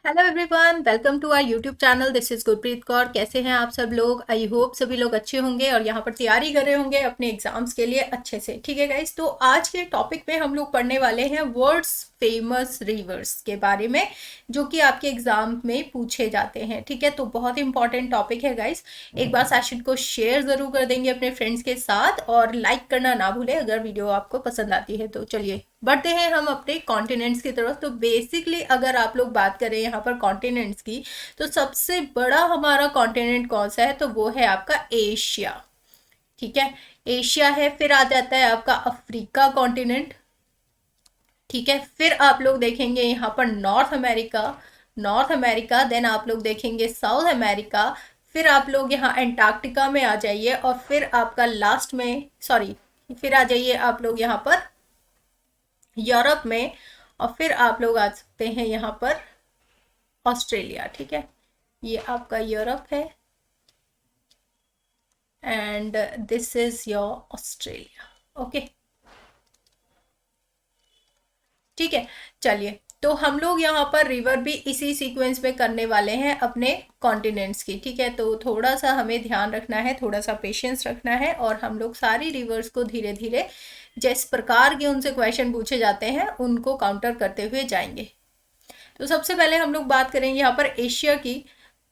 Hello everyone, welcome to our YouTube channel. This is Gurpreet Kaur. कैसे हैं आप सब लोग? आई होप सभी लोग अच्छे होंगे और यहाँ पर तैयारी कर रहे होंगे अपने एग्जाम्स के लिए अच्छे से। ठीक है गाइस, तो आज के टॉपिक में हम लोग पढ़ने वाले हैं वर्ल्ड्स फेमस रिवर्स के बारे में, जो कि आपके एग्जाम में पूछे जाते हैं। ठीक है, तो बहुत इंपॉर्टेंट टॉपिक है गाइस। एक बार सेशन को शेयर ज़रूर कर देंगे अपने फ्रेंड्स के साथ और लाइक करना ना भूलें अगर वीडियो आपको पसंद आती है। तो चलिए बढ़ते हैं हम अपने कॉन्टिनेंट्स की तरफ। तो बेसिकली अगर आप लोग बात करें यहाँ पर कॉन्टिनेंट्स की, तो सबसे बड़ा हमारा कॉन्टिनेंट कौन सा है? तो वो है आपका एशिया। ठीक है, एशिया है। फिर आ जाता है आपका अफ्रीका कॉन्टिनेंट। ठीक है, फिर आप लोग देखेंगे यहाँ पर North America. North America, then आप लोग देखेंगे साउथ अमेरिका। फिर आप लोग यहाँ एंटार्क्टिका में आ जाइए और फिर आपका लास्ट में, सॉरी, फिर आ जाइए आप लोग यहाँ पर यूरोप में। और फिर आप लोग आ सकते हैं यहाँ पर ऑस्ट्रेलिया। ठीक है, ये आपका यूरोप है and this is your Australia. Okay, ठीक है। चलिए, तो हम लोग यहाँ पर रिवर भी इसी सीक्वेंस में करने वाले हैं अपने कॉन्टिनेंट्स की। ठीक है, तो थोड़ा सा हमें ध्यान रखना है, थोड़ा सा पेशेंस रखना है और हम लोग सारी रिवर्स को धीरे धीरे जिस प्रकार के उनसे क्वेश्चन पूछे जाते हैं उनको काउंटर करते हुए जाएंगे। तो सबसे पहले हम लोग बात करेंगे यहाँ पर एशिया की।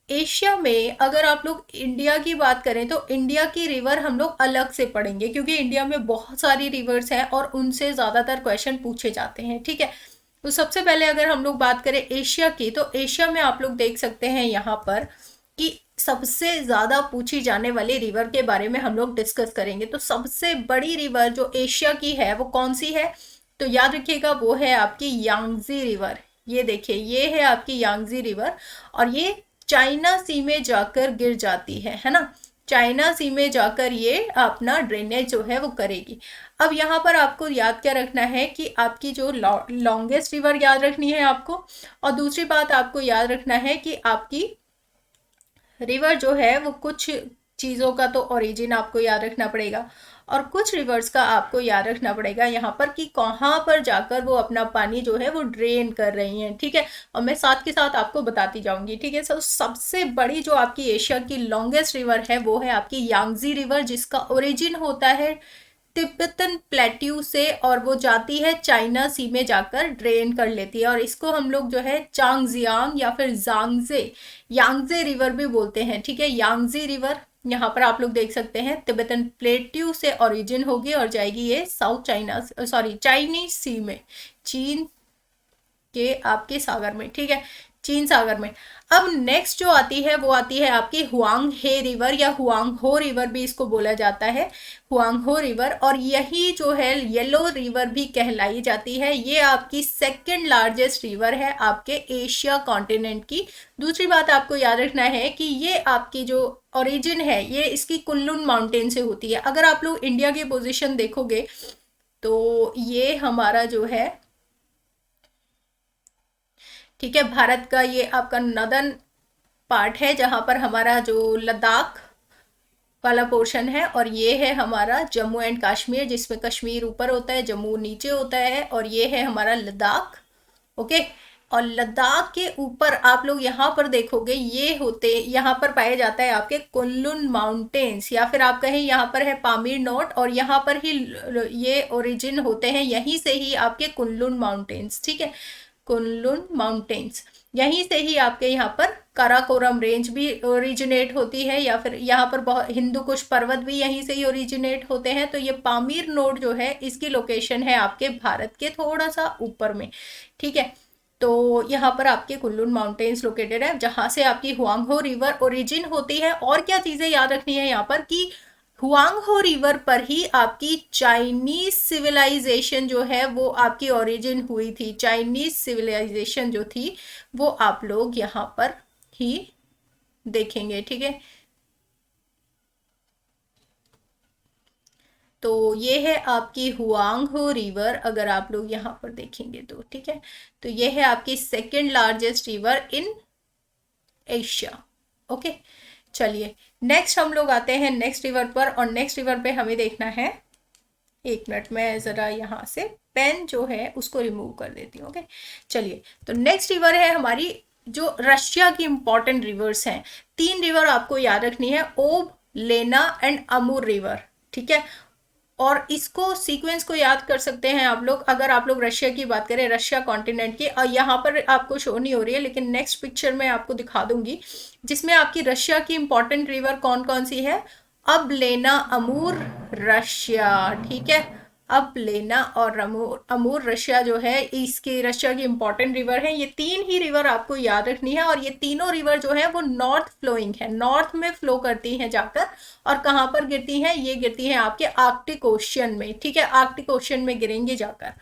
एशिया में अगर आप लोग इंडिया की बात करें तो इंडिया की रिवर हम लोग अलग से पढ़ेंगे, क्योंकि इंडिया में बहुत सारी रिवर्स हैं और उनसे ज़्यादातर क्वेश्चन पूछे जाते हैं। ठीक है, तो सबसे पहले अगर हम लोग बात करें एशिया की, तो एशिया में आप लोग देख सकते हैं यहाँ पर कि सबसे ज़्यादा पूछी जाने वाली रिवर के बारे में हम लोग डिस्कस करेंगे। तो सबसे बड़ी रिवर जो एशिया की है वो कौन सी है? तो याद रखिएगा, वो है आपकी यांगजी रिवर। ये देखिए, ये है आपकी यांगजी रिवर और ये चाइना सी में जाकर गिर जाती है ना। चाइना सी में जाकर ये अपना ड्रेनेज जो है वो करेगी। अब यहाँ पर आपको याद क्या रखना है कि आपकी जो लॉन्गेस्ट रिवर याद रखनी है आपको, और दूसरी बात आपको याद रखना है कि आपकी रिवर जो है वो कुछ चीज़ों का तो ओरिजिन आपको याद रखना पड़ेगा और कुछ रिवर्स का आपको याद रखना पड़ेगा यहाँ पर कि कहाँ पर जाकर वो अपना पानी जो है वो ड्रेन कर रही हैं। ठीक है, और मैं साथ के साथ आपको बताती जाऊंगी। ठीक है, सबसे बड़ी जो आपकी एशिया की लॉन्गेस्ट रिवर है वो है आपकी यांगजी रिवर, जिसका ओरिजिन होता है तिब्बतन प्लेट्यू से और वो जाती है चाइना सी में जाकर ड्रेन कर लेती है। और इसको हम लोग जो है चांगजियांग या फिर जांगजे यांगजे रिवर भी बोलते हैं। ठीक है, यांगजी रिवर यहाँ पर आप लोग देख सकते हैं तिब्बतन प्लेट्यू से ओरिजिन होगी और जाएगी ये साउथ चाइना, सॉरी, चाइनीज सी में, चीन के आपके सागर में। ठीक है, चीन सागर में। अब नेक्स्ट जो आती है वो आती है आपकी हुआंग हे रिवर या हुआंग हो रिवर भी इसको बोला जाता है, हुआंग हो रिवर। और यही जो है येलो रिवर भी कहलाई जाती है। ये आपकी सेकंड लार्जेस्ट रिवर है आपके एशिया कॉन्टिनेंट की। दूसरी बात आपको याद रखना है कि ये आपकी जो ओरिजिन है ये इसकी कुल्लुन माउंटेन से होती है। अगर आप लोग इंडिया की पोजीशन देखोगे तो ये हमारा जो है, ठीक है, भारत का ये आपका नदर्न पार्ट है जहां पर हमारा जो लद्दाख वाला पोर्शन है, और ये है हमारा जम्मू एंड कश्मीर, जिसमें कश्मीर ऊपर होता है, जम्मू नीचे होता है, और ये है हमारा लद्दाख। ओके, और लद्दाख के ऊपर आप लोग यहाँ पर देखोगे ये होते, यहाँ पर पाया जाता है आपके कुनलुन माउंटेन्स, या फिर आप कहें यहाँ पर है पामीर नोट, और यहाँ पर ही ये ओरिजिन होते हैं, यहीं से ही आपके कुनलुन माउंटेन्स। ठीक है, कुनलुन माउंटेन्स, यहीं से ही आपके यहाँ पर काराकोरम रेंज भी ओरिजिनेट होती है, या फिर यहाँ पर बहुत हिंदू कुश पर्वत भी यहीं से ही ओरिजिनेट होते हैं। तो ये पामीर नोड जो है इसकी लोकेशन है आपके भारत के थोड़ा सा ऊपर में। ठीक है, तो यहाँ पर आपके कुल्लून माउंटेन्स लोकेटेड है जहाँ से आपकी हुआंगहो रिवर ओरिजिन होती है। और क्या चीज़ें याद रखनी है यहाँ पर कि हुआंगहो रिवर पर ही आपकी चाइनीज सिविलाइजेशन जो है वो आपकी ओरिजिन हुई थी। चाइनीज सिविलाइजेशन जो थी वो आप लोग यहाँ पर ही देखेंगे। ठीक है, तो ये है आपकी हुआंगहो रिवर, अगर आप लोग यहाँ पर देखेंगे तो। ठीक है, तो ये है आपकी second largest river in Asia. Okay, चलिए नेक्स्ट हम लोग आते हैं नेक्स्ट रिवर पर, और नेक्स्ट रिवर पे हमें देखना है, एक मिनट में ज़रा यहाँ से पेन जो है उसको रिमूव कर देती हूँ। ओके, चलिए, तो नेक्स्ट रिवर है हमारी जो रशिया की इंपॉर्टेंट रिवर्स हैं, 3 रिवर आपको याद रखनी है, ओब, लेना एंड अमूर रिवर, ठीक है। और इसको सीक्वेंस को याद कर सकते हैं आप लोग, अगर आप लोग रशिया की बात करें, रशिया कॉन्टिनेंट की, और यहाँ पर आपको शो नहीं हो रही है लेकिन नेक्स्ट पिक्चर में आपको दिखा दूंगी, जिसमें आपकी रशिया की इंपॉर्टेंट रिवर कौन कौन सी है, अब लेना, अमूर, रशिया, ठीक है। अब लेना और अमूर, अमूर रशिया जो है, इसके रशिया की इंपॉर्टेंट रिवर है। ये 3 ही रिवर आपको याद रखनी है, और ये तीनों रिवर जो है वो नॉर्थ फ्लोइंग है, नॉर्थ में फ्लो करती हैं जाकर, और कहाँ पर गिरती हैं, ये गिरती हैं आपके आर्कटिक ओशियन में, ठीक है, आर्कटिक ओशियन में गिरेंगी जाकर,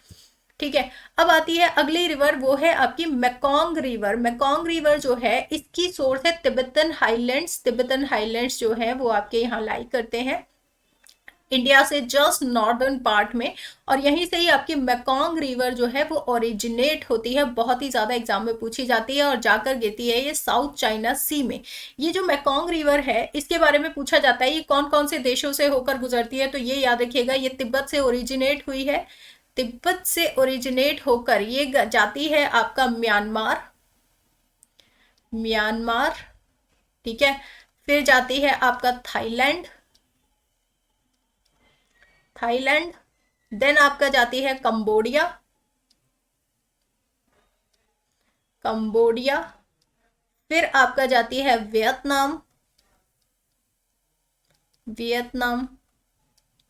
ठीक है। अब आती है अगली रिवर, वो है आपकी मेकोंग रिवर। मेकोंग रिवर जो है, इसकी सोर्स है तिब्बतन हाईलैंड्स, तिब्बतन हाईलैंड्स जो है वो आपके यहाँ लाई करते हैं इंडिया से जस्ट नॉर्दर्न पार्ट में, और यहीं से ही आपकी मेकोंग रिवर जो है वो ओरिजिनेट होती है, बहुत ही ज्यादा एग्जाम में पूछी जाती है, और जाकर गिरती है ये साउथ चाइना सी में। ये जो मेकोंग रिवर है, इसके बारे में पूछा जाता है ये कौन कौन से देशों से होकर गुजरती है, तो ये याद रखिएगा, ये तिब्बत से ओरिजिनेट हुई है, तिब्बत से ओरिजिनेट होकर ये जाती है आपका म्यांमार, म्यांमार, ठीक है, फिर जाती है आपका थाईलैंड, थाईलैंड, देन आपका जाती है कंबोडिया, कंबोडिया, फिर आपका जाती है वियतनाम, वियतनाम,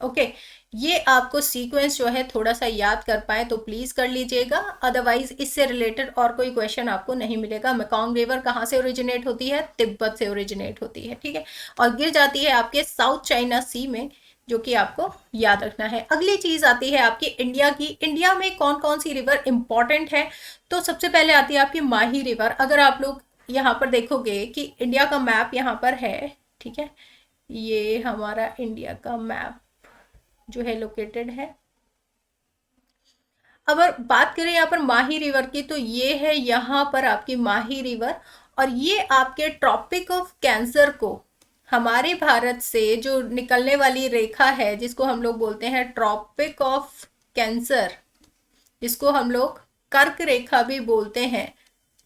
ओके। ये आपको सीक्वेंस जो है थोड़ा सा याद कर पाए तो प्लीज कर लीजिएगा, अदरवाइज इससे रिलेटेड और कोई क्वेश्चन आपको नहीं मिलेगा। मेकोंग रिवर कहाँ से ओरिजिनेट होती है, तिब्बत से ओरिजिनेट होती है, ठीक है, और गिर जाती है आपके साउथ चाइना सी में, जो कि आपको याद रखना है। अगली चीज आती है आपकी इंडिया की, इंडिया में कौन कौन सी रिवर इंपॉर्टेंट है, तो सबसे पहले आती है आपकी माही रिवर। अगर आप लोग यहाँ पर देखोगे कि इंडिया का मैप यहाँ पर है, ठीक है, ये हमारा इंडिया का मैप जो है लोकेटेड है। अगर बात करें यहाँ पर माही रिवर की, तो ये है यहाँ पर आपकी माही रिवर, और ये आपके ट्रॉपिक ऑफ कैंसर को, हमारे भारत से जो निकलने वाली रेखा है जिसको हम लोग बोलते हैं ट्रॉपिक ऑफ कैंसर, जिसको हम लोग कर्क रेखा भी बोलते हैं,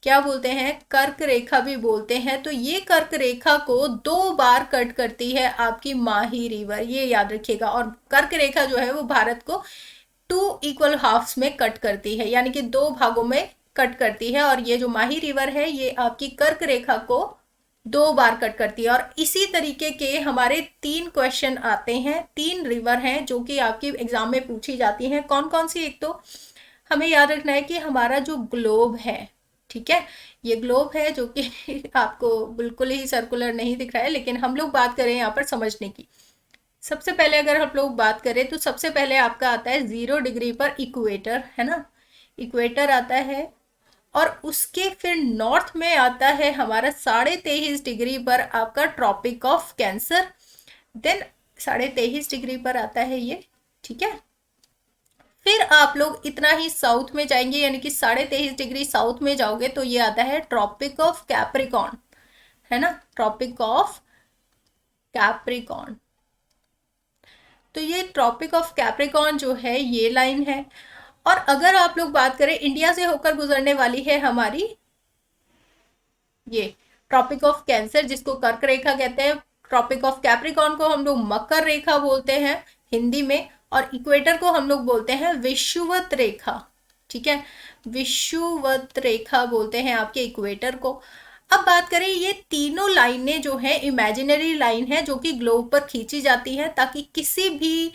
क्या बोलते हैं, कर्क रेखा भी बोलते हैं, तो ये कर्क रेखा को 2 बार कट करती है आपकी माही रिवर, ये याद रखिएगा। और कर्क रेखा जो है वो भारत को 2 इक्वल हाफ्स में कट करती है, यानी कि 2 भागों में कट करती है, और ये जो माही रिवर है ये आपकी कर्क रेखा को 2 बार कट करती है। और इसी तरीके के हमारे 3 क्वेश्चन आते हैं, 3 रिवर हैं जो कि आपकी एग्जाम में पूछी जाती हैं। कौन कौन सी, एक तो हमें याद रखना है कि हमारा जो ग्लोब है, ठीक है, ये ग्लोब है जो कि आपको बिल्कुल ही सर्कुलर नहीं दिख रहा है, लेकिन हम लोग बात करें यहाँ पर समझने की। सबसे पहले अगर हम लोग बात करें तो सबसे पहले आपका आता है 0 डिग्री पर इक्वेटर, है ना, इक्वेटर आता है, और उसके फिर नॉर्थ में आता है हमारा 23.5 डिग्री पर आपका Tropic of Cancer, then 23.5 degree पर आता है ये, ठीक है। फिर आप लोग इतना ही साउथ में जाएंगे, यानी कि 23.5 डिग्री साउथ में जाओगे तो ये आता है ट्रॉपिक ऑफ कैप्रिकॉन, है ना, ट्रॉपिक ऑफ कैप्रिकॉन। तो ये ट्रॉपिक ऑफ कैप्रिकॉन जो है ये लाइन है। और अगर आप लोग बात करें इंडिया से होकर गुजरने वाली है हमारी ये ट्रॉपिक ऑफ कैंसर, जिसको कर्क रेखा कहते हैं, ट्रॉपिक ऑफ कैप्रिकॉन को हम लोग मकर रेखा बोलते हैं हिंदी में, और इक्वेटर को हम लोग बोलते हैं विषुवत रेखा, ठीक है, विषुवत रेखा बोलते हैं आपके इक्वेटर को। अब बात करें, ये तीनों लाइनें जो है इमेजिनरी लाइन है जो कि ग्लोब पर खींची जाती है, ताकि किसी भी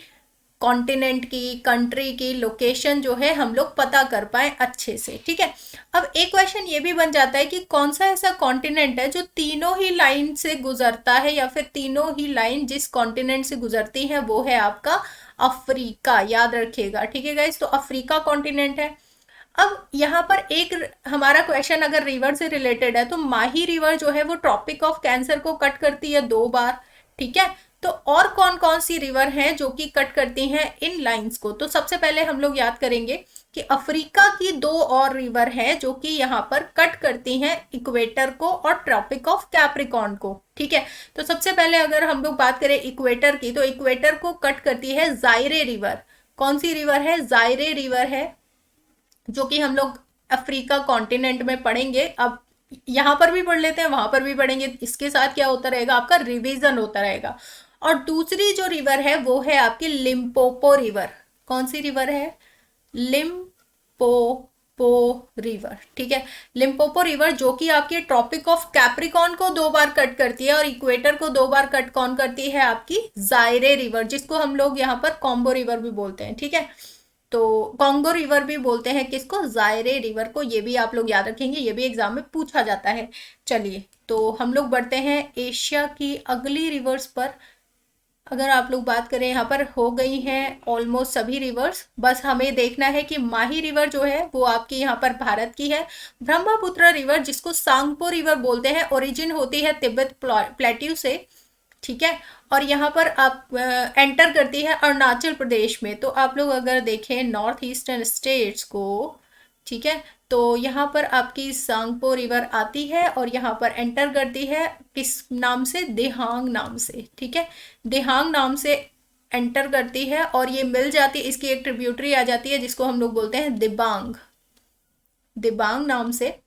कॉन्टिनेंट की, कंट्री की लोकेशन जो है हम लोग पता कर पाए अच्छे से, ठीक है। अब एक क्वेश्चन ये भी बन जाता है कि कौन सा ऐसा कॉन्टिनेंट है जो तीनों ही लाइन से गुजरता है, या फिर तीनों ही लाइन जिस कॉन्टिनेंट से गुजरती है वो है आपका अफ्रीका, याद रखिएगा, ठीक है गाइस, तो अफ्रीका कॉन्टिनेंट है। अब यहाँ पर एक हमारा क्वेश्चन अगर रिवर से रिलेटेड है, तो माही रिवर जो है वो ट्रॉपिक ऑफ कैंसर को कट करती है 2 बार, ठीक है। तो और कौन कौन सी रिवर हैं जो कि कट करती हैं इन लाइंस को, तो सबसे पहले हम लोग याद करेंगे कि अफ्रीका की 2 और रिवर हैं जो कि यहाँ पर कट करती हैं इक्वेटर को और ट्रॉपिक ऑफ कैप्रिकॉन को, ठीक है। तो सबसे पहले अगर हम लोग बात करें इक्वेटर की, तो इक्वेटर को कट करती है जायरे रिवर। कौन सी रिवर है, जायरे रिवर है, जो कि हम लोग अफ्रीका कॉन्टिनेंट में पढ़ेंगे। अब यहाँ पर भी पढ़ लेते हैं, वहां पर भी पढ़ेंगे, इसके साथ क्या होता रहेगा, आपका रिवीजन होता रहेगा। और दूसरी जो रिवर है वो है आपकी लिम्पोपो रिवर। कौन सी रिवर है? लिम्पोपो रिवर, ठीक है। लिम्पोपो रिवर जो कि आपके ट्रॉपिक ऑफ कैप्रिकॉन को 2 बार कट करती है, और इक्वेटर को 2 बार कट कौन करती है? आपकी जायरे रिवर, जिसको हम लोग यहाँ पर कॉम्बो रिवर भी बोलते हैं, ठीक है। तो कॉन्गो रिवर भी बोलते हैं किसको? जायरे रिवर को। ये भी आप लोग याद रखेंगे, ये भी एग्जाम में पूछा जाता है। चलिए, तो हम लोग बढ़ते हैं एशिया की अगली रिवर्स पर। अगर आप लोग बात करें, यहाँ पर हो गई हैं ऑलमोस्ट सभी रिवर्स, बस हमें देखना है कि माही रिवर जो है वो आपकी यहाँ पर भारत की है। ब्रह्मपुत्र रिवर जिसको सांगपो रिवर बोलते हैं, ओरिजिन होती है तिब्बत प्लेट्यू से, ठीक है। और यहाँ पर आप एंटर करती है अरुणाचल प्रदेश में। तो आप लोग अगर देखें नॉर्थ ईस्टर्न स्टेट्स को, ठीक है, तो यहाँ पर आपकी सांगपो रिवर आती है और यहाँ पर एंटर करती है किस नाम से? दिहांग नाम से, ठीक है। दिहांग नाम से एंटर करती है और ये मिल जाती है, इसकी एक ट्रिब्यूटरी आ जाती है जिसको हम लोग बोलते हैं दिबांग, दिबांग नाम से,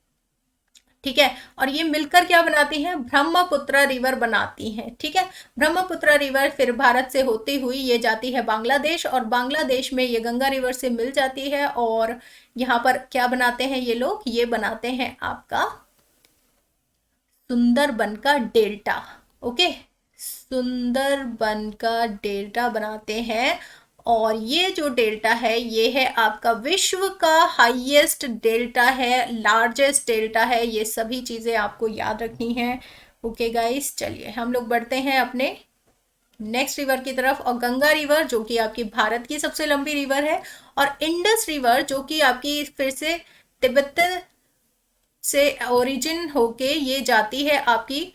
ठीक है। और ये मिलकर क्या बनाती हैं? ब्रह्मपुत्र रिवर बनाती हैं, ठीक है। ब्रह्मपुत्र रिवर फिर भारत से होती हुई ये जाती है बांग्लादेश, और बांग्लादेश में ये गंगा रिवर से मिल जाती है। और यहाँ पर क्या बनाते हैं ये लोग? ये बनाते हैं आपका सुंदरबन का डेल्टा, ओके, सुंदरबन का डेल्टा बनाते हैं। और ये जो डेल्टा है ये है आपका विश्व का हाईएस्ट डेल्टा है, लार्जेस्ट डेल्टा है। ये सभी चीज़ें आपको याद रखनी है, ओके गाइस। चलिए हम लोग बढ़ते हैं अपने नेक्स्ट रिवर की तरफ। और गंगा रिवर जो कि आपकी भारत की सबसे लंबी रिवर है, और इंडस रिवर जो कि आपकी फिर से तिब्बत से ओरिजिन होके ये जाती है आपकी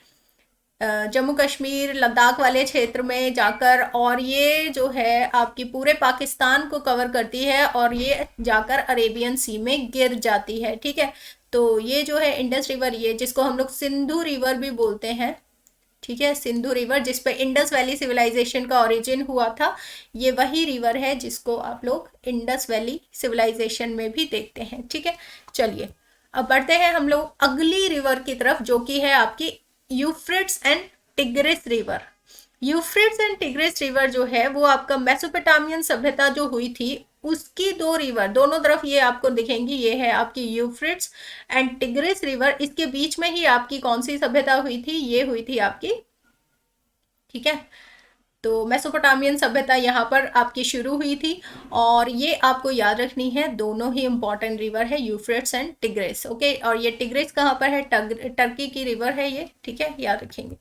जम्मू कश्मीर लद्दाख वाले क्षेत्र में जाकर, और ये जो है आपकी पूरे पाकिस्तान को कवर करती है, और ये जाकर अरेबियन सी में गिर जाती है, ठीक है। तो ये जो है इंडस रिवर, ये जिसको हम लोग सिंधु रिवर भी बोलते हैं, ठीक है, सिंधु रिवर जिस पे इंडस वैली सिविलाइजेशन का ओरिजिन हुआ था, ये वही रिवर है जिसको आप लोग इंडस वैली सिविलाइजेशन में भी देखते हैं, ठीक है। चलिए अब बढ़ते हैं हम लोग अगली रिवर की तरफ जो कि है आपकी Euphrates and tigris river. Euphrates and tigris river जो है वो आपका मेसोपोटामियन सभ्यता जो हुई थी उसकी 2 रिवर, दोनों तरफ ये आपको दिखेंगी, ये है आपकी यूफ्रेट्स एंड टिग्रिस रिवर। इसके बीच में ही आपकी कौन सी सभ्यता हुई थी? ये हुई थी आपकी, ठीक है, तो मेसोपोटामियन सभ्यता यहाँ पर आपकी शुरू हुई थी। और ये आपको याद रखनी है, दोनों ही इंपॉर्टेंट रिवर है, यूफ्रेट्स एंड टिग्रिस, ओके। और ये टिग्रिस कहाँ पर है? टर्की की रिवर है ये, ठीक है, याद रखेंगे।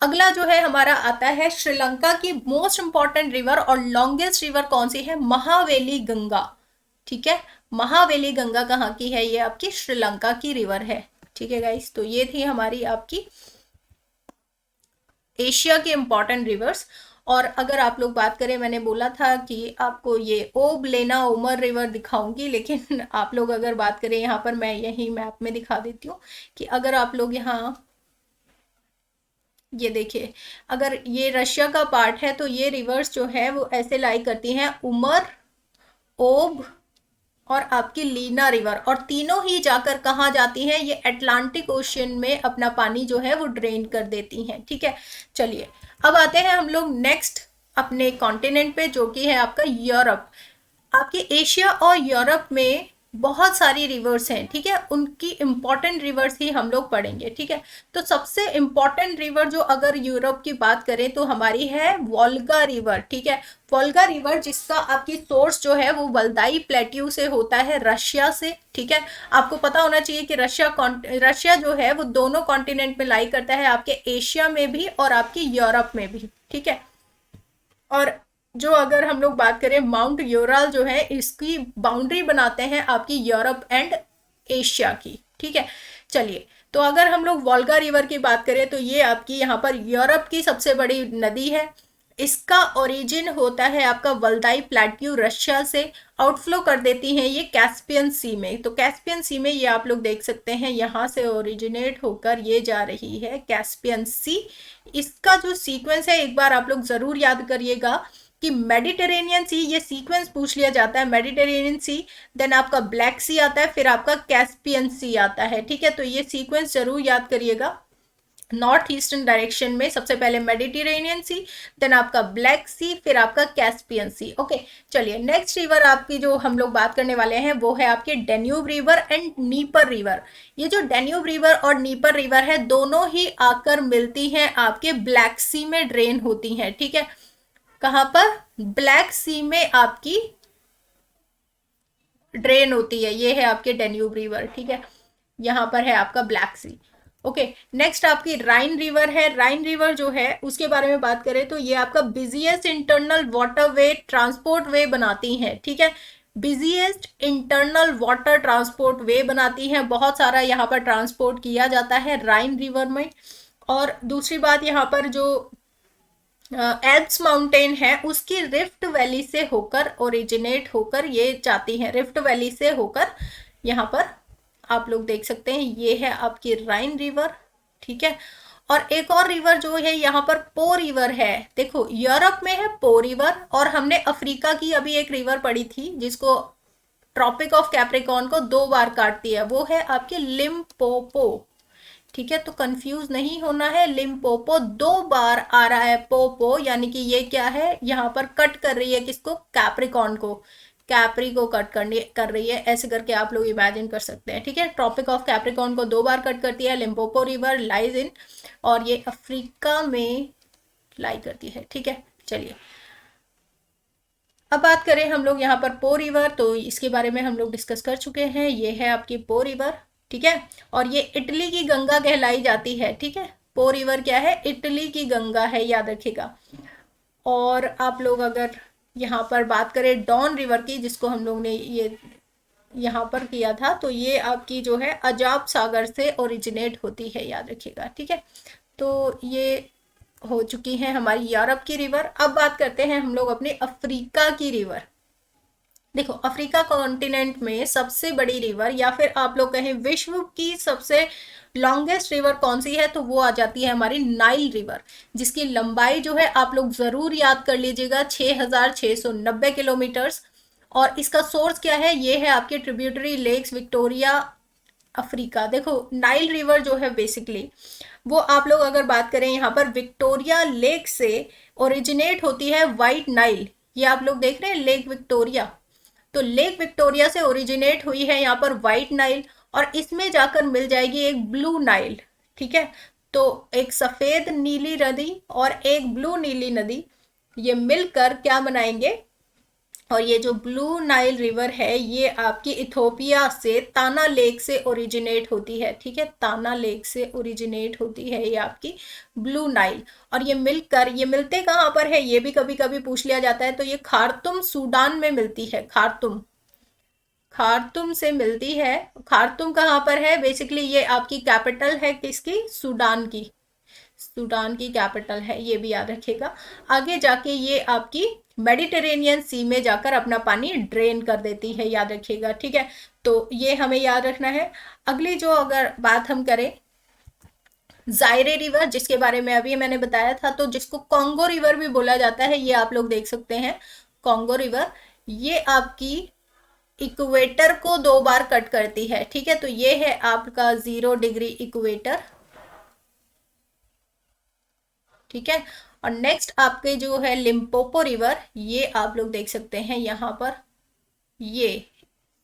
अगला जो है हमारा आता है श्रीलंका की मोस्ट इंपॉर्टेंट रिवर और लॉन्गेस्ट रिवर कौन सी है? महावेली गंगा, ठीक है। महावेली गंगा कहाँ की है? ये आपकी श्रीलंका की रिवर है, ठीक है गाइस। तो ये थी हमारी आपकी एशिया के इंपॉर्टेंट रिवर्स। और अगर आप लोग बात करें, मैंने बोला था कि आपको ये ओब लेना उमर रिवर दिखाऊंगी, लेकिन आप लोग अगर बात करें यहाँ पर, मैं यही मैप में दिखा देती हूँ कि अगर आप लोग यहाँ ये देखिए, अगर ये रशिया का पार्ट है तो ये रिवर्स जो है वो ऐसे लाई करती हैं, उमर, ओब और आपकी लीना रिवर, और तीनों ही जाकर कहाँ जाती हैं? ये अटलांटिक ओशियन में अपना पानी जो है वो ड्रेन कर देती हैं, ठीक है। चलिए अब आते हैं हम लोग नेक्स्ट अपने कॉन्टिनेंट पे जो कि है आपका यूरोप। आपके एशिया और यूरोप में बहुत सारी रिवर्स हैं, ठीक है, उनकी इंपॉर्टेंट रिवर्स ही हम लोग पढ़ेंगे, ठीक है। तो सबसे इंपॉर्टेंट रिवर जो अगर यूरोप की बात करें तो हमारी है वोल्गा रिवर, ठीक है। वोल्गा रिवर जिसका आपकी सोर्स जो है वो वल्दाई प्लेट्यू से होता है, रशिया से, ठीक है। आपको पता होना चाहिए कि रशिया जो है वो दोनों कॉन्टिनेंट में लाई करता है, आपके एशिया में भी और आपकी यूरोप में भी, ठीक है। और जो अगर हम लोग बात करें माउंट यूराल जो है इसकी बाउंड्री बनाते हैं आपकी यूरोप एंड एशिया की, ठीक है। चलिए, तो अगर हम लोग वोल्गा रिवर की बात करें तो ये आपकी यहाँ पर यूरोप की सबसे बड़ी नदी है। इसका ओरिजिन होता है आपका वल्दाई प्लेट्यू रशिया से, आउटफ्लो कर देती हैं ये कैस्पियन सी में। तो कैस्पियन सी में ये आप लोग देख सकते हैं, यहाँ से ओरिजिनेट होकर ये जा रही है कैस्पियन सी। इसका जो सीक्वेंस है एक बार आप लोग जरूर याद करिएगा कि मेडिटेरेनियन सी, ये सीक्वेंस पूछ लिया जाता है, मेडिटेरेनियन सी, देन आपका ब्लैक सी आता है, फिर आपका कैस्पियन सी आता है, ठीक है। तो ये सीक्वेंस जरूर याद करिएगा। नॉर्थ ईस्टर्न डायरेक्शन में सबसे पहले मेडिटेरेनियन सी, देन आपका ब्लैक सी, फिर आपका कैस्पियन सी। ओके, चलिए नेक्स्ट रिवर आपकी जो हम लोग बात करने वाले हैं वो है आपके Danube river and Dnieper river. ये जो डेन्यूब रिवर और नीपर रिवर है, दोनों ही आकर मिलती हैं आपके ब्लैक सी में ड्रेन होती हैं, ठीक है। कहां पर? ब्लैक सी में आपकी ड्रेन होती है। ये है आपके डेन्यूब रिवर, ठीक है। यहां पर है आपका ब्लैक सी। ओके, नेक्स्ट आपकी राइन रिवर है। राइन रिवर जो है उसके बारे में बात करें तो ये आपका busiest internal water way transport way बनाती है, ठीक है। Busiest internal water transport way बनाती है, बहुत सारा यहाँ पर ट्रांसपोर्ट किया जाता है राइन रिवर में। और दूसरी बात, यहाँ पर जो एल्प्स माउंटेन है उसकी रिफ्ट वैली से होकर ओरिजिनेट होकर ये जाती है, रिफ्ट वैली से होकर यहाँ पर आप लोग देख सकते हैं। ये है आपकी राइन रिवर, ठीक है। और एक और रिवर जो है यहाँ पर पो रिवर है। देखो, यूरोप में है पो रिवर, और हमने अफ्रीका की अभी एक रिवर पढ़ी थी जिसको ट्रॉपिक ऑफ कैप्रिकॉर्न को 2 बार काटती है, वो है आपकी लिम्पोपो, ठीक है। तो कंफ्यूज नहीं होना है, लिम्पोपो 2 बार आ रहा है, पोपो यानी कि ये क्या है, यहाँ पर कट कर रही है किसको? कैप्रिकॉर्न को, कैप्री को कट कर रही है, ऐसे करके आप लोग इमेजिन कर सकते हैं, ठीक है। ट्रॉपिक ऑफ कैप्रिकॉर्न को 2 बार कट करती है। लिम्पोपो रिवर लाइज इन, और ये अफ्रीका में लाई करती है, ठीक है। चलिए अब बात करें हम लोग यहाँ पर पो रिवर, तो इसके बारे में हम लोग डिस्कस कर चुके हैं। ये है आपकी पो रिवर, ठीक है। और ये इटली की गंगा कहलाई जाती है, ठीक है। पो रिवर क्या है? इटली की गंगा है, याद रखिएगा। और आप लोग अगर यहाँ पर बात करें डॉन रिवर की, जिसको हम लोग ने ये यहाँ पर किया था, तो ये आपकी जो है अजाब सागर से ओरिजिनेट होती है, याद रखिएगा, ठीक है। तो ये हो चुकी है हमारी यूरोप की रिवर। अब बात करते हैं हम लोग अपने अफ्रीका की रिवर। देखो, अफ्रीका कॉन्टिनेंट में सबसे बड़ी रिवर, या फिर आप लोग कहें विश्व की सबसे लॉन्गेस्ट रिवर कौन सी है, तो वो आ जाती है हमारी नाइल रिवर, जिसकी लंबाई जो है आप लोग जरूर याद कर लीजिएगा, 6690 किलोमीटर्स। और इसका सोर्स क्या है? ये है आपके ट्रिब्यूटरी लेक्स विक्टोरिया, अफ्रीका। देखो, नाइल रिवर जो है बेसिकली वो आप लोग अगर बात करें यहाँ पर विक्टोरिया लेक से ओरिजिनेट होती है, वाइट नाइल। ये आप लोग देख रहे हैं लेक विक्टोरिया, तो लेक विक्टोरिया से ओरिजिनेट हुई है यहाँ पर वाइट नाइल, और इसमें जाकर मिल जाएगी एक ब्लू नाइल, ठीक है। तो एक सफेद नीली नदी और एक ब्लू नीली नदी, ये मिलकर क्या बनाएंगे? और ये जो ब्लू नाइल रिवर है ये आपकी इथोपिया से ताना लेक से ओरिजिनेट होती है, ठीक है। ताना लेक से ओरिजिनेट होती है ये आपकी ब्लू नाइल। और ये मिलकर, ये मिलते कहाँ पर है ये भी कभी कभी पूछ लिया जाता है, तो ये खार्तुम सूडान में मिलती है। खार्तुम, खार्तुम से मिलती है। खार्तुम कहाँ पर है? बेसिकली ये आपकी कैपिटल है किसकी? सूडान की, सूडान की कैपिटल है, ये भी याद रखिएगा। आगे जाके ये आपकी मेडिटेरेनियन सी में जाकर अपना पानी ड्रेन कर देती है, याद रखिएगा, ठीक है। तो ये हमें याद रखना है। अगली जो अगर बात हम करें जायरे रिवर, जिसके बारे में अभी मैंने बताया था, तो जिसको कॉन्गो रिवर भी बोला जाता है, ये आप लोग देख सकते हैं कॉन्गो रिवर। ये आपकी इक्वेटर को 2 बार कट करती है, ठीक है। तो ये है आपका 0 डिग्री इक्वेटर, ठीक है। और नेक्स्ट आपके जो है लिम्पोपो रिवर, ये आप लोग देख सकते हैं यहाँ पर,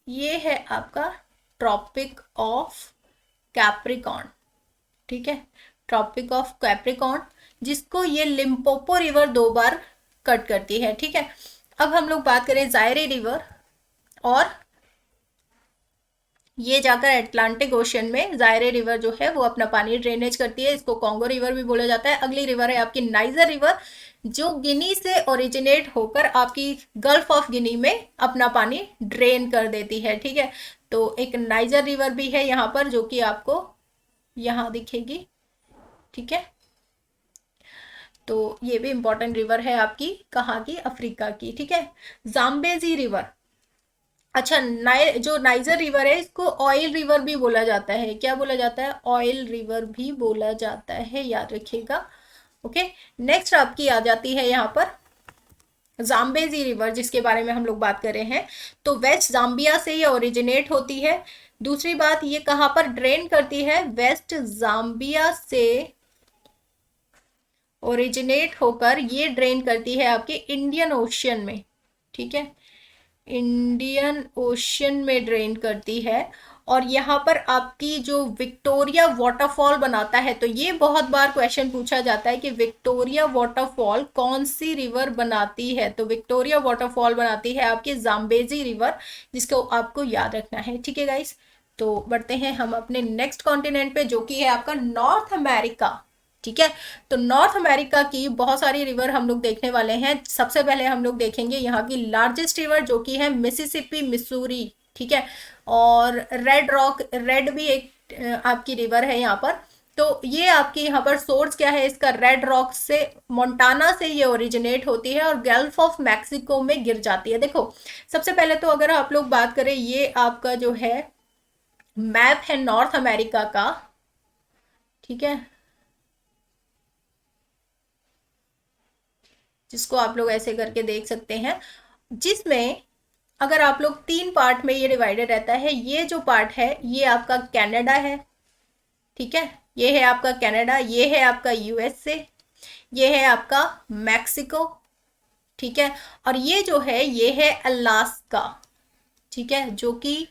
ये है आपका ट्रॉपिक ऑफ कैप्रिकॉर्न, ठीक है। ट्रॉपिक ऑफ कैप्रिकॉर्न, जिसको ये लिम्पोपो रिवर 2 बार कट करती है, ठीक है। अब हम लोग बात करें जायरे रिवर, और ये जाकर अटलांटिक ओशन में जायरे रिवर जो है वो अपना पानी ड्रेनेज करती है, इसको कॉन्गो रिवर भी बोला जाता है। अगली रिवर है आपकी नाइजर रिवर, जो गिनी से ओरिजिनेट होकर आपकी गल्फ ऑफ गिनी में अपना पानी ड्रेन कर देती है, ठीक है। तो एक नाइजर रिवर भी है यहाँ पर, जो कि आपको यहाँ दिखेगी, ठीक है। तो ये भी इंपॉर्टेंट रिवर है आपकी, कहाँ की? अफ्रीका की, ठीक है। जाम्बेजी रिवर, अच्छा, जो नाइजर रिवर है इसको ऑयल रिवर भी बोला जाता है। क्या बोला जाता है? ऑयल रिवर भी बोला जाता है, याद रखिएगा। ओके, नेक्स्ट आपकी आ जाती है यहाँ पर जाम्बेजी रिवर जिसके बारे में हम लोग बात कर रहे हैं, तो वेस्ट जाम्बिया से ये ओरिजिनेट होती है। दूसरी बात, ये कहाँ पर ड्रेन करती है? वेस्ट जाम्बिया से ओरिजिनेट होकर ये ड्रेन करती है आपके इंडियन ओशियन में, ठीक है, इंडियन ओशियन में ड्रेन करती है। और यहाँ पर आपकी जो विक्टोरिया वाटरफॉल बनाता है, तो ये बहुत बार क्वेश्चन पूछा जाता है कि विक्टोरिया वाटरफॉल कौन सी रिवर बनाती है? तो विक्टोरिया वाटरफॉल बनाती है आपकी जाम्बेजी रिवर, जिसको आपको याद रखना है, ठीक है गाइस। तो बढ़ते हैं हम अपने नेक्स्ट कॉन्टिनेंट पे, जो कि है आपका नॉर्थ अमेरिका, ठीक है। तो नॉर्थ अमेरिका की बहुत सारी रिवर हम लोग देखने वाले हैं। सबसे पहले हम लोग देखेंगे यहाँ की लार्जेस्ट रिवर, जो कि है मिसिसिपी मिसूरी, ठीक है। और रेड भी एक आपकी रिवर है यहाँ पर। तो ये आपकी यहाँ पर सोर्स क्या है इसका? रेड रॉक से, मोंटाना से ये ओरिजिनेट होती है और गल्फ ऑफ मैक्सिको में गिर जाती है। देखो, सबसे पहले तो अगर आप लोग बात करें, ये आपका जो है मैप है नॉर्थ अमेरिका का, ठीक है, जिसको आप लोग ऐसे करके देख सकते हैं, जिसमें अगर आप लोग 3 पार्ट में ये डिवाइडेड रहता है। ये जो पार्ट है ये आपका कनाडा है, ठीक है, ये है आपका कनाडा, ये है आपका यूएसए, ये है आपका मैक्सिको, ठीक है, और ये जो है ये है अलास्का, ठीक है, जो कि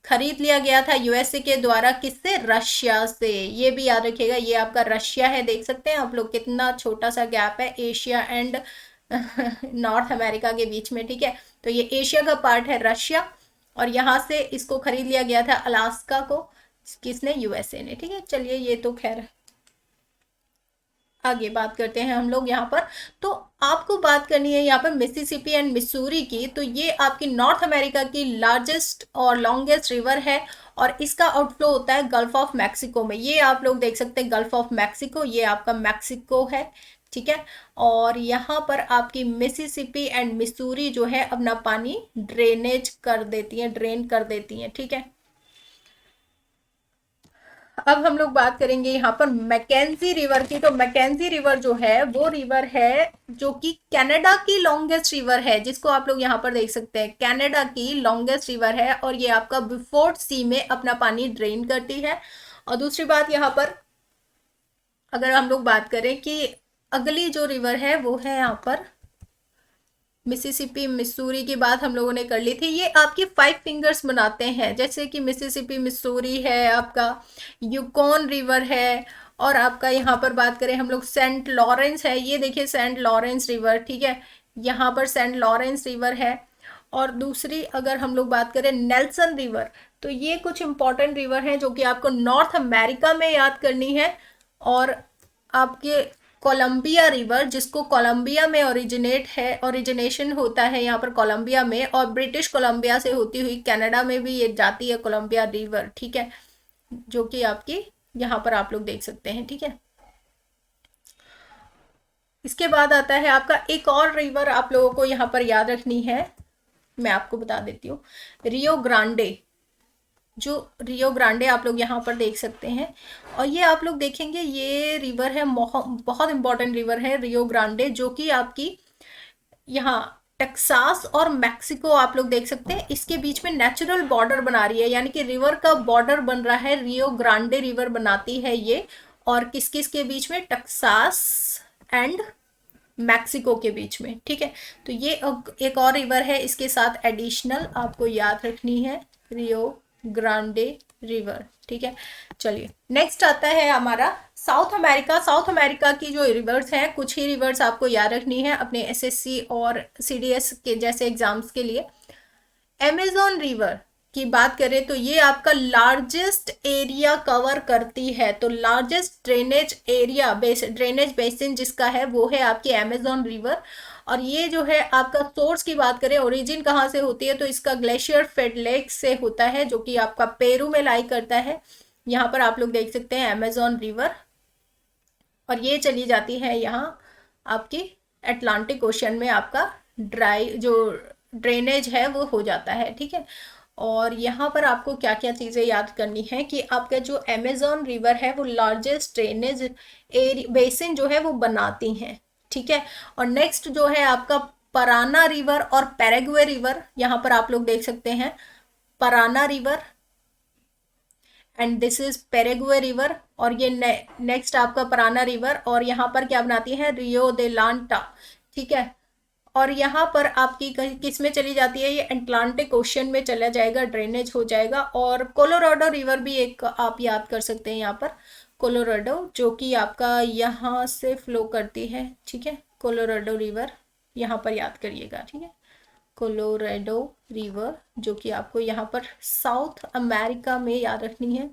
खरीद लिया गया था यूएसए के द्वारा, किससे? रशिया से। ये भी याद रखिएगा, ये आपका रशिया है। देख सकते हैं आप लोग कितना छोटा सा गैप है एशिया एंड नॉर्थ अमेरिका के बीच में, ठीक है। तो ये एशिया का पार्ट है रशिया, और यहाँ से इसको खरीद लिया गया था अलास्का को, किसने? यूएसए ने, ठीक है। चलिए, ये तो खैर आगे बात करते हैं हम लोग यहाँ पर। तो आपको बात करनी है यहाँ पर मिसिसिपी एंड मिसूरी की। तो ये आपकी नॉर्थ अमेरिका की लार्जेस्ट और लॉन्गेस्ट रिवर है, और इसका आउटफ्लो होता है गल्फ ऑफ मैक्सिको में। ये आप लोग देख सकते हैं गल्फ ऑफ मैक्सिको, ये आपका मैक्सिको है, ठीक है। और यहाँ पर आपकी मिसिसिपी एंड मिसूरी जो है अपना पानी ड्रेनेज कर देती है, ड्रेन कर देती हैं, ठीक है। अब हम लोग बात करेंगे यहाँ पर मैकेंजी रिवर की। तो मैकेंजी रिवर जो है वो रिवर है जो कि कनाडा की लॉन्गेस्ट रिवर है, जिसको आप लोग यहाँ पर देख सकते हैं, कनाडा की लॉन्गेस्ट रिवर है, और ये आपका बिफोर्ड सी में अपना पानी ड्रेन करती है। और दूसरी बात यहाँ पर अगर हम लोग बात करें कि अगली जो रिवर है वो है यहाँ पर मिसिसिपी मिसूरी की बात हम लोगों ने कर ली थी। ये आपकी 5 फिंगर्स बनाते हैं, जैसे कि मिसिसिपी मिसूरी है, आपका यूकॉन रिवर है, और आपका यहाँ पर बात करें हम लोग सेंट लॉरेंस है। ये देखिए सेंट लॉरेंस रिवर, ठीक है, यहाँ पर सेंट लॉरेंस रिवर है। और दूसरी अगर हम लोग बात करें नेल्सन रिवर, तो ये कुछ इंपॉर्टेंट रिवर हैं जो कि आपको नॉर्थ अमेरिका में याद करनी है। और आपके कोलंबिया रिवर, जिसको कोलंबिया में ओरिजिनेशन होता है यहाँ पर कोलंबिया में, और ब्रिटिश कोलंबिया से होती हुई कनाडा में भी ये जाती है कोलंबिया रिवर, ठीक है, जो कि आपकी यहाँ पर आप लोग देख सकते हैं, ठीक है। इसके बाद आता है आपका एक और रिवर आप लोगों को यहाँ पर याद रखनी है, मैं आपको बता देती हूँ, रियो ग्रांडे। जो रियो ग्रांडे आप लोग यहाँ पर देख सकते हैं, और ये आप लोग देखेंगे ये रिवर है, बहुत इंपॉर्टेंट रिवर है रियो ग्रांडे, जो कि आपकी यहाँ टेक्सास और मैक्सिको आप लोग देख सकते हैं, इसके बीच में नेचुरल बॉर्डर बना रही है, यानी कि रिवर का बॉर्डर बन रहा है, रियो ग्रांडे रिवर बनाती है ये, और किस किस के बीच में? टेक्सास एंड मैक्सिको के बीच में, ठीक है। तो ये एक और रिवर है, इसके साथ एडिशनल आपको याद रखनी है रियो ग्रांडे रिवर, ठीक है। चलिए, नेक्स्ट आता है हमारा साउथ अमेरिका। साउथ अमेरिका की जो रिवर्स हैं, कुछ ही रिवर्स आपको याद रखनी है अपने एसएससी और सीडीएस के जैसे एग्जाम्स के लिए। अमेज़न रिवर की बात करें तो ये आपका लार्जेस्ट एरिया कवर करती है। तो largest drainage area drainage basin जिसका है वो है आपकी अमेज़न रिवर। और ये जो है आपका सोर्स की बात करें, ओरिजिन कहाँ से होती है, तो इसका ग्लेशियर फेड लेक से होता है, जो कि आपका पेरू में लाई करता है। यहाँ पर आप लोग देख सकते हैं अमेज़न रिवर, और ये चली जाती है यहाँ आपकी अटलांटिक ओशन में, आपका ड्राई जो ड्रेनेज है वो हो जाता है, ठीक है। और यहाँ पर आपको क्या क्या चीज़ें याद करनी है कि आपका जो अमेज़न रिवर है वो लार्जेस्ट ड्रेनेज बेसिन जो है वो बनाती हैं, ठीक है। और नेक्स्ट जो है आपका पराना रिवर और पैराग्वे रिवर, यहाँ पर आप लोग देख सकते हैं Parana river and this is Paraguay river, और ये नेक्स्ट आपका पराना रिवर, और यहाँ पर क्या बनाती है, रियो दे लांटा, ठीक है। और यहाँ पर आपकी किस में चली जाती है, ये अटलांटिक ओशन में चला जाएगा, ड्रेनेज हो जाएगा। और कोलोराडो रिवर भी एक आप याद कर सकते हैं यहाँ पर, कोलोराडो जो कि आपका यहाँ से फ्लो करती है, ठीक है। कोलोराडो रिवर यहाँ पर याद करिएगा, ठीक है। कोलोराडो रिवर जो कि आपको यहाँ पर साउथ अमेरिका में याद रखनी है।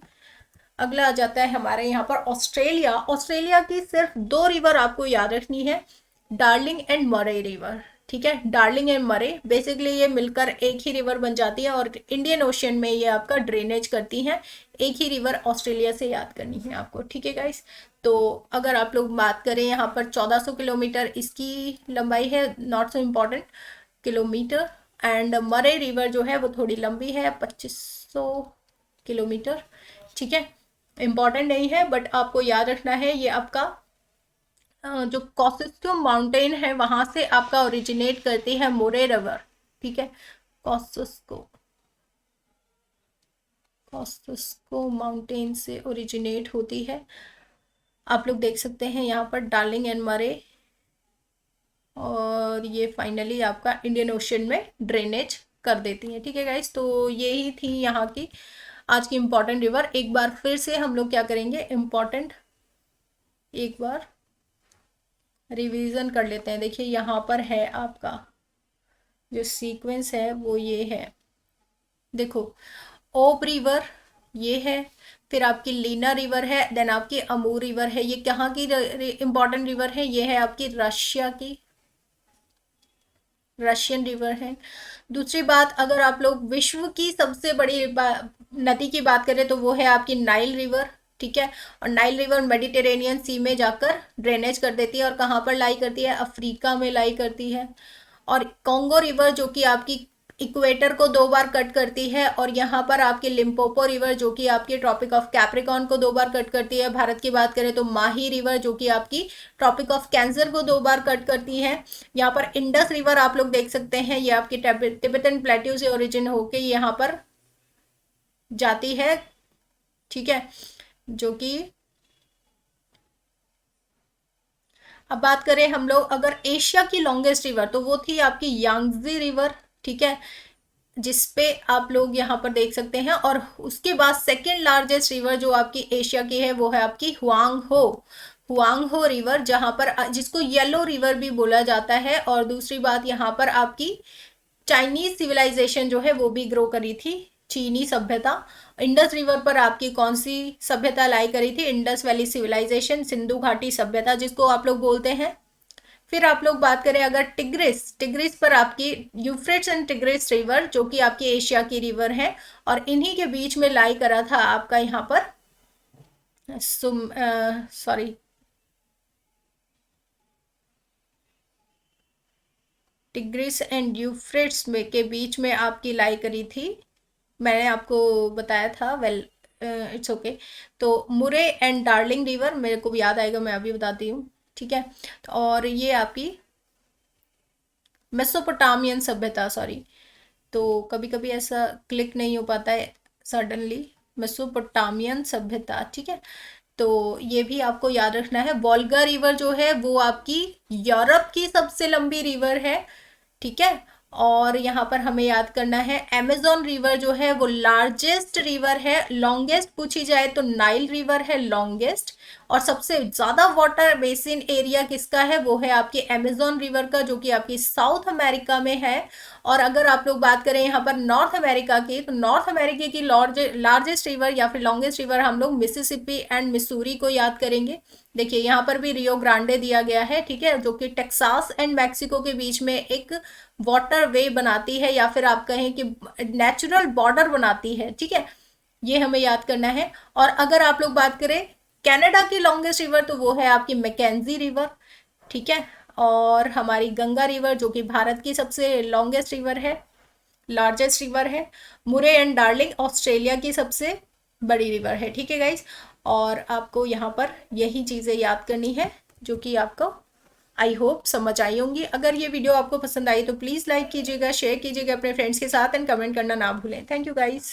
अगला आ जाता है हमारे यहाँ पर ऑस्ट्रेलिया। ऑस्ट्रेलिया की सिर्फ 2 रिवर आपको याद रखनी है, डार्लिंग एंड मरे रिवर, ठीक है। डार्लिंग एंड मरे बेसिकली ये मिलकर एक ही रिवर बन जाती है और इंडियन ओशन में ये आपका ड्रेनेज करती हैं। एक ही रिवर ऑस्ट्रेलिया से याद करनी है आपको, ठीक है गाइस। तो अगर आप लोग बात करें यहाँ पर 1400 किलोमीटर इसकी लंबाई है, not so important kilometre. And मरे रिवर जो है वो थोड़ी लंबी है, 2500 किलोमीटर, ठीक है। इम्पॉर्टेंट नहीं है बट आपको याद रखना है, ये आपका जो कॉस्को माउंटेन है वहां से आपका ओरिजिनेट करती है मोरे रिवर, ठीक है। कॉस्को माउंटेन से ओरिजिनेट होती है। आप लोग देख सकते हैं यहाँ पर डार्लिंग एंड मरे, और ये फाइनली आपका इंडियन ओशन में ड्रेनेज कर देती है, ठीक है गाइस। तो यही थी यहाँ की आज की इम्पॉर्टेंट रिवर। एक बार फिर से हम लोग क्या करेंगे, इम्पॉर्टेंट एक बार रिवीजन कर लेते हैं। देखिए यहाँ पर है आपका जो सीक्वेंस है वो ये है, देखो ओब रिवर ये है, फिर आपकी लीना रिवर है, देन आपकी अमूर रिवर है। ये कहाँ की इम्पॉर्टेंट रिवर है, ये है आपकी रशिया की, रशियन रिवर है। दूसरी बात, अगर आप लोग विश्व की सबसे बड़ी नदी की बात करें तो वो है आपकी नाइल रिवर, ठीक है। और नाइल रिवर मेडिटेरेनियन सी में जाकर ड्रेनेज कर देती है, और कहाँ पर लाई करती है, अफ्रीका में लाई करती है। और कॉन्गो रिवर जो कि आपकी इक्वेटर को 2 बार कट करती है, और यहाँ पर आपकी लिम्पोपो रिवर जो कि आपकी ट्रॉपिक ऑफ कैप्रिकॉर्न को 2 बार कट करती है। भारत की बात करें तो माही रिवर जो कि आपकी ट्रॉपिक ऑफ कैंसर को 2 बार कट करती है। यहाँ पर इंडस रिवर आप लोग देख सकते हैं, ये आपकी तिब्बतन प्लेट्यू से ओरिजिन होके यहाँ पर जाती है, ठीक है। जो कि अब बात करें हम लोग अगर एशिया की लॉन्गेस्ट रिवर तो वो थी आपकी यांगजी रिवर, ठीक है, जिसपे आप लोग यहाँ पर देख सकते हैं। और उसके बाद सेकेंड लार्जेस्ट रिवर जो आपकी एशिया की है वो है आपकी हुआंग हो रिवर, जहाँ पर जिसको येलो रिवर भी बोला जाता है। और दूसरी बात, यहाँ पर आपकी चाइनीज सिविलाइजेशन जो है वो भी ग्रो करी थी, चीनी सभ्यता। इंडस रिवर पर आपकी कौन सी सभ्यता लाई करी थी, इंडस वैली सिविलाइजेशन, सिंधु घाटी सभ्यता जिसको आप लोग बोलते हैं। फिर आप लोग बात करें अगर टिग्रिस पर आपकी यूफ्रेट्स एंड टिग्रिस रिवर जो कि आपकी एशिया की रिवर है, और इन्हीं के बीच में लाई करा था आपका यहाँ पर टिग्रिस एंड यूफ्रेट्स में के बीच में आपकी लाई करी थी, मैंने आपको बताया था, वेल इट्स ओके। तो मुरे एंड डार्लिंग रिवर मेरे को भी याद आएगा, मैं अभी बताती हूँ, ठीक है। और ये आपकी मेसोपोटामियन सभ्यता, सॉरी, तो कभी कभी ऐसा क्लिक नहीं हो पाता है सडनली, मेसोपोटामियन सभ्यता, ठीक है। तो ये भी आपको याद रखना है। वोल्गा रिवर जो है वो आपकी यूरोप की सबसे लंबी रिवर है, ठीक है। और यहाँ पर हमें याद करना है अमेजोन रिवर जो है वो लार्जेस्ट रिवर है। लॉन्गेस्ट पूछी जाए तो नाइल रिवर है लॉन्गेस्ट, और सबसे ज़्यादा वाटर बेसिन एरिया किसका है, वो है आपकी अमेजोन रिवर का जो कि आपकी साउथ अमेरिका में है। और अगर आप लोग बात करें यहाँ पर नॉर्थ अमेरिका की, तो नॉर्थ अमेरिका की लार्जेस्ट रिवर या फिर लॉन्गेस्ट रिवर हम लोग मिसिसिपी एंड मिसूरी को याद करेंगे। देखिए यहाँ पर भी रियो ग्रांडे दिया गया है, ठीक है, जो कि टेक्सास एंड मैक्सिको के बीच में एक वाटर वे बनाती है, या फिर आप कहें कि नेचुरल बॉर्डर बनाती है, ठीक है, ये हमें याद करना है। और अगर आप लोग बात करें कनाडा की लॉन्गेस्ट रिवर तो वो है आपकी मैकेंजी रिवर, ठीक है। और हमारी गंगा रिवर जो कि भारत की सबसे लॉन्गेस्ट रिवर है, लार्जेस्ट रिवर है। मुरे एंड डार्लिंग ऑस्ट्रेलिया की सबसे बड़ी रिवर है, ठीक है गाइज। और आपको यहाँ पर यही चीज़ें याद करनी है जो कि आपको आई होप समझ आई होंगी। अगर ये वीडियो आपको पसंद आई तो प्लीज़ लाइक कीजिएगा, शेयर कीजिएगा अपने फ्रेंड्स के साथ एंड कमेंट करना ना भूलें। Thank you guys.